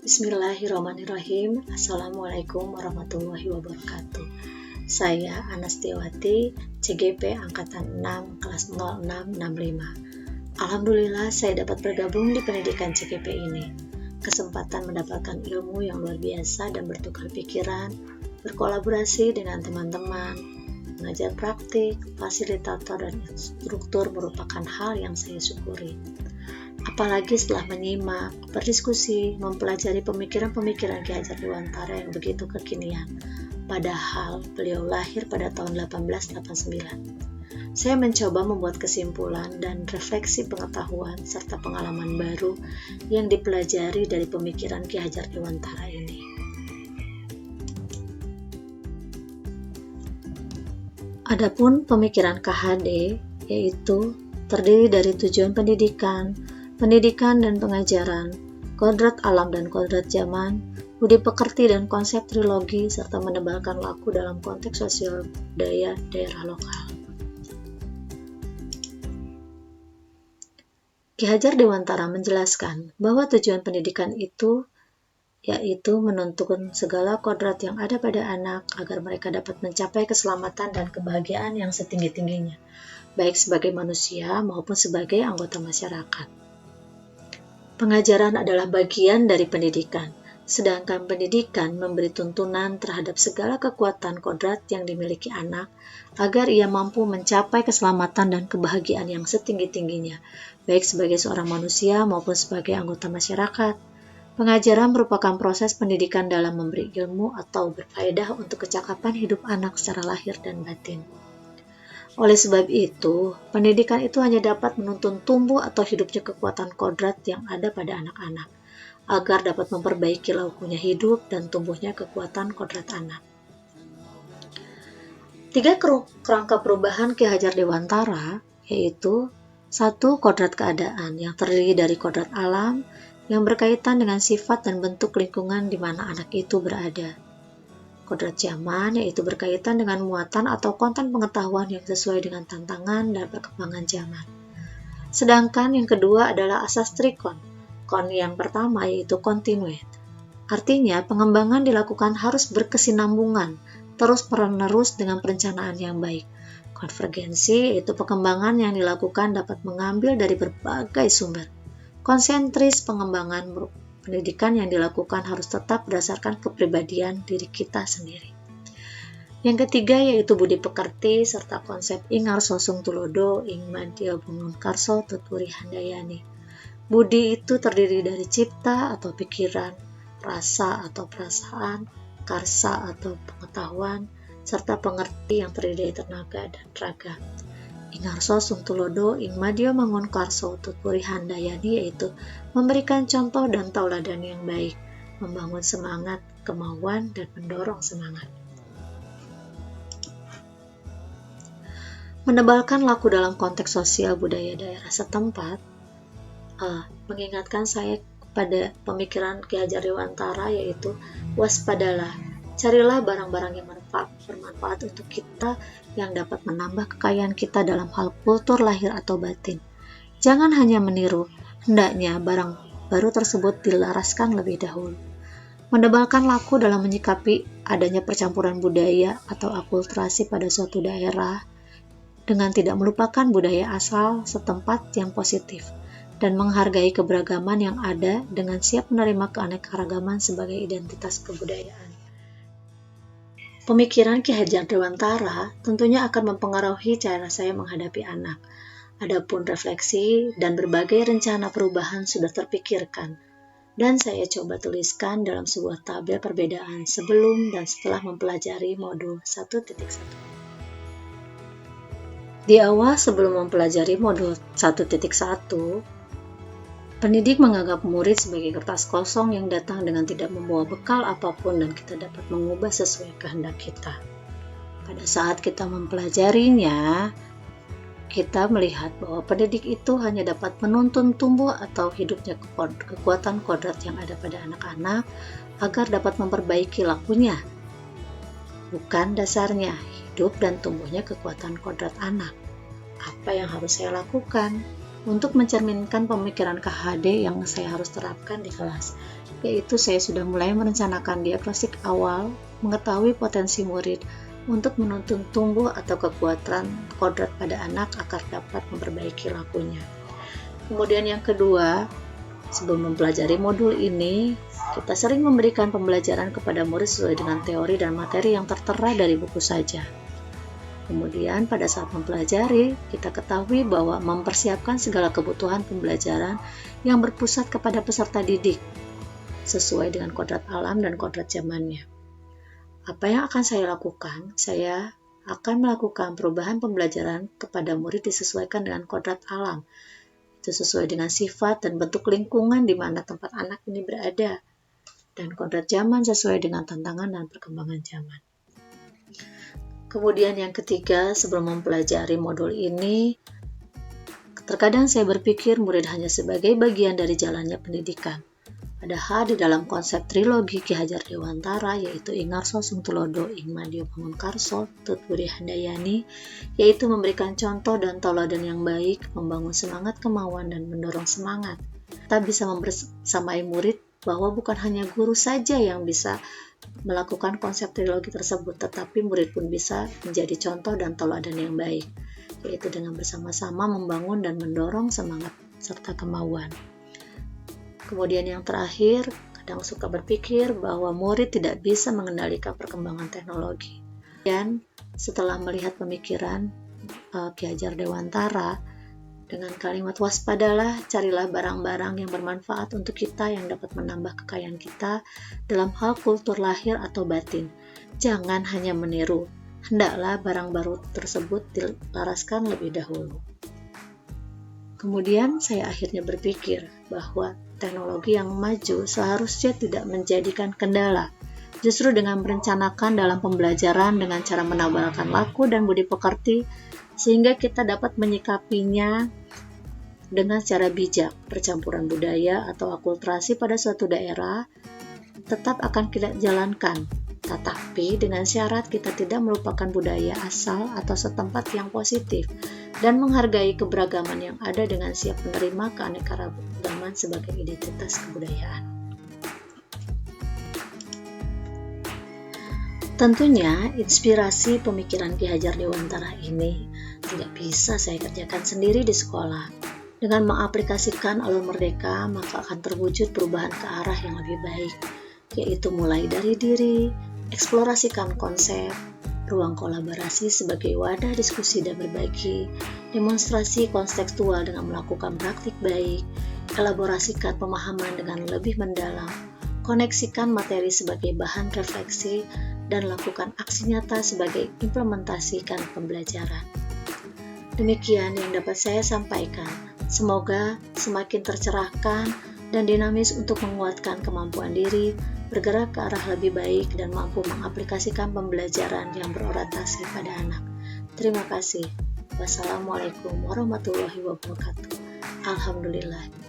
Bismillahirrahmanirrahim. Assalamualaikum warahmatullahi wabarakatuh. Saya Anastiawati, CGP Angkatan 6, kelas 0665. Alhamdulillah saya dapat bergabung di pendidikan CGP ini. Kesempatan mendapatkan ilmu yang luar biasa dan bertukar pikiran, berkolaborasi dengan teman-teman, mengajar praktik, fasilitator, dan instruktur merupakan hal yang saya syukuri. Apalagi setelah menyimak, berdiskusi, mempelajari pemikiran-pemikiran Ki Hajar Dewantara yang begitu kekinian. Padahal beliau lahir pada tahun 1889. Saya mencoba membuat kesimpulan dan refleksi pengetahuan serta pengalaman baru yang dipelajari dari pemikiran Ki Hajar Dewantara ini. Adapun pemikiran KHD yaitu terdiri dari tujuan pendidikan dan pengajaran, kodrat alam dan kodrat zaman, budi pekerti dan konsep trilogi, serta menebalkan laku dalam konteks sosial budaya daerah lokal. Ki Hajar Dewantara menjelaskan bahwa tujuan pendidikan itu yaitu menuntun segala kodrat yang ada pada anak agar mereka dapat mencapai keselamatan dan kebahagiaan yang setinggi-tingginya, baik sebagai manusia maupun sebagai anggota masyarakat. Pengajaran adalah bagian dari pendidikan, sedangkan pendidikan memberi tuntunan terhadap segala kekuatan kodrat yang dimiliki anak agar ia mampu mencapai keselamatan dan kebahagiaan yang setinggi-tingginya, baik sebagai seorang manusia maupun sebagai anggota masyarakat. Pengajaran merupakan proses pendidikan dalam memberi ilmu atau berfaedah untuk kecakapan hidup anak secara lahir dan batin. Oleh sebab itu, pendidikan itu hanya dapat menuntun tumbuh atau hidupnya kekuatan kodrat yang ada pada anak-anak, agar dapat memperbaiki laukunya hidup dan tumbuhnya kekuatan kodrat anak. 3 kerangka perubahan Ki Hajar Dewantara, yaitu 1. Kodrat keadaan, yang terdiri dari kodrat alam, yang berkaitan dengan sifat dan bentuk lingkungan di mana anak itu berada. Kodrat zaman, yaitu berkaitan dengan muatan atau konten pengetahuan yang sesuai dengan tantangan dan perkembangan zaman. Sedangkan yang kedua adalah asas trikon. Kon yang pertama yaitu continuate. Artinya, pengembangan dilakukan harus berkesinambungan, terus-menerus dengan perencanaan yang baik. Konvergensi yaitu pengembangan yang dilakukan dapat mengambil dari berbagai sumber. Konsentris pengembangan pendidikan yang dilakukan harus tetap berdasarkan kepribadian diri kita sendiri. Yang ketiga yaitu budi pekerti serta konsep ing arso sung tulodo ing madya bungun karso tuturi handayani. Budi itu terdiri dari cipta atau pikiran, rasa atau perasaan, karsa atau pengetahuan, serta pengerti yang terdiri dari tenaga dan raga. Ingarso sung tulodo ing madya mangun karso tuturi handayani yaitu memberikan contoh dan tauladan yang baik, membangun semangat, kemauan, dan mendorong semangat. Menebalkan laku dalam konteks sosial budaya daerah setempat mengingatkan saya pada pemikiran Ki Hajar Dewantara yaitu waspadalah, carilah barang-barang yang bermanfaat untuk kita yang dapat menambah kekayaan kita dalam hal kultur lahir atau batin. Jangan hanya meniru, hendaknya barang baru tersebut dilaraskan lebih dahulu. Menebalkan laku dalam menyikapi adanya percampuran budaya atau akulturasi pada suatu daerah dengan tidak melupakan budaya asal setempat yang positif dan menghargai keberagaman yang ada dengan siap menerima keanekaragaman sebagai identitas kebudayaan. Pemikiran Ki Hajar Dewantara tentunya akan mempengaruhi cara saya menghadapi anak. Adapun refleksi dan berbagai rencana perubahan sudah terpikirkan, dan saya coba tuliskan dalam sebuah tabel perbedaan sebelum dan setelah mempelajari modul 1.1. Di awal sebelum mempelajari modul 1.1, pendidik menganggap murid sebagai kertas kosong yang datang dengan tidak membawa bekal apapun dan kita dapat mengubah sesuai kehendak kita. Pada saat kita mempelajarinya, kita melihat bahwa pendidik itu hanya dapat menuntun tumbuh atau hidupnya kekuatan kodrat yang ada pada anak-anak agar dapat memperbaiki lakunya. Bukan dasarnya hidup dan tumbuhnya kekuatan kodrat anak. Apa yang harus saya lakukan? untuk mencerminkan pemikiran KHD yang saya harus terapkan di kelas, yaitu saya sudah mulai merencanakan diagnostik awal, mengetahui potensi murid untuk menuntun tumbuh atau kekuatan kodrat pada anak agar dapat memperbaiki lakunya. Kemudian yang kedua, sebelum mempelajari modul ini, kita sering memberikan pembelajaran kepada murid sesuai dengan teori dan materi yang tertera dari buku saja. Kemudian pada saat mempelajari, kita ketahui bahwa mempersiapkan segala kebutuhan pembelajaran yang berpusat kepada peserta didik, sesuai dengan kodrat alam dan kodrat zamannya. Apa yang akan saya lakukan? Saya akan melakukan perubahan pembelajaran kepada murid disesuaikan dengan kodrat alam. Itu sesuai dengan sifat dan bentuk lingkungan di mana tempat anak ini berada. Dan kodrat zaman sesuai dengan tantangan dan perkembangan zaman. Kemudian yang ketiga, sebelum mempelajari modul ini, terkadang saya berpikir murid hanya sebagai bagian dari jalannya pendidikan. Padahal di dalam konsep trilogi Ki Hajar Dewantara, yaitu Ingarso Sungtulodo, Ingmadio Bangunkarso, Tutbudi Handayani, yaitu memberikan contoh dan tauladan yang baik, membangun semangat kemauan dan mendorong semangat. Kita bisa membersamai murid bahwa bukan hanya guru saja yang bisa melakukan konsep trilogi tersebut, tetapi murid pun bisa menjadi contoh dan tauladan yang baik, yaitu dengan bersama-sama membangun dan mendorong semangat serta kemauan. Kemudian yang terakhir, kadang suka berpikir bahwa murid tidak bisa mengendalikan perkembangan teknologi. Dan setelah melihat pemikiran Ki Hajar Dewantara, dengan kalimat waspadalah, carilah barang-barang yang bermanfaat untuk kita yang dapat menambah kekayaan kita dalam hal kultur lahir atau batin. Jangan hanya meniru, hendaklah barang baru tersebut dilaraskan lebih dahulu. Kemudian saya akhirnya berpikir bahwa teknologi yang maju seharusnya tidak menjadikan kendala. Justru dengan merencanakan dalam pembelajaran dengan cara menabalkan laku dan budi pekerti, sehingga kita dapat menyikapinya dengan cara bijak. Percampuran budaya atau akulturasi pada suatu daerah tetap akan kita jalankan, tetapi dengan syarat kita tidak melupakan budaya asal atau setempat yang positif dan menghargai keberagaman yang ada dengan siap menerima keanekaragaman sebagai identitas kebudayaan. Tentunya, inspirasi pemikiran Ki Hajar Dewantara ini tidak bisa saya kerjakan sendiri di sekolah. Dengan mengaplikasikan alur merdeka, maka akan terwujud perubahan ke arah yang lebih baik, yaitu mulai dari diri, eksplorasikan konsep, ruang kolaborasi sebagai wadah diskusi dan berbagi, demonstrasi kontekstual dengan melakukan praktik baik, elaborasikan pemahaman dengan lebih mendalam, koneksikan materi sebagai bahan refleksi, dan lakukan aksi nyata sebagai implementasikan pembelajaran. Demikian yang dapat saya sampaikan. Semoga semakin tercerahkan dan dinamis untuk menguatkan kemampuan diri, bergerak ke arah lebih baik dan mampu mengaplikasikan pembelajaran yang berorientasi pada anak. Terima kasih. Wassalamualaikum warahmatullahi wabarakatuh. Alhamdulillah.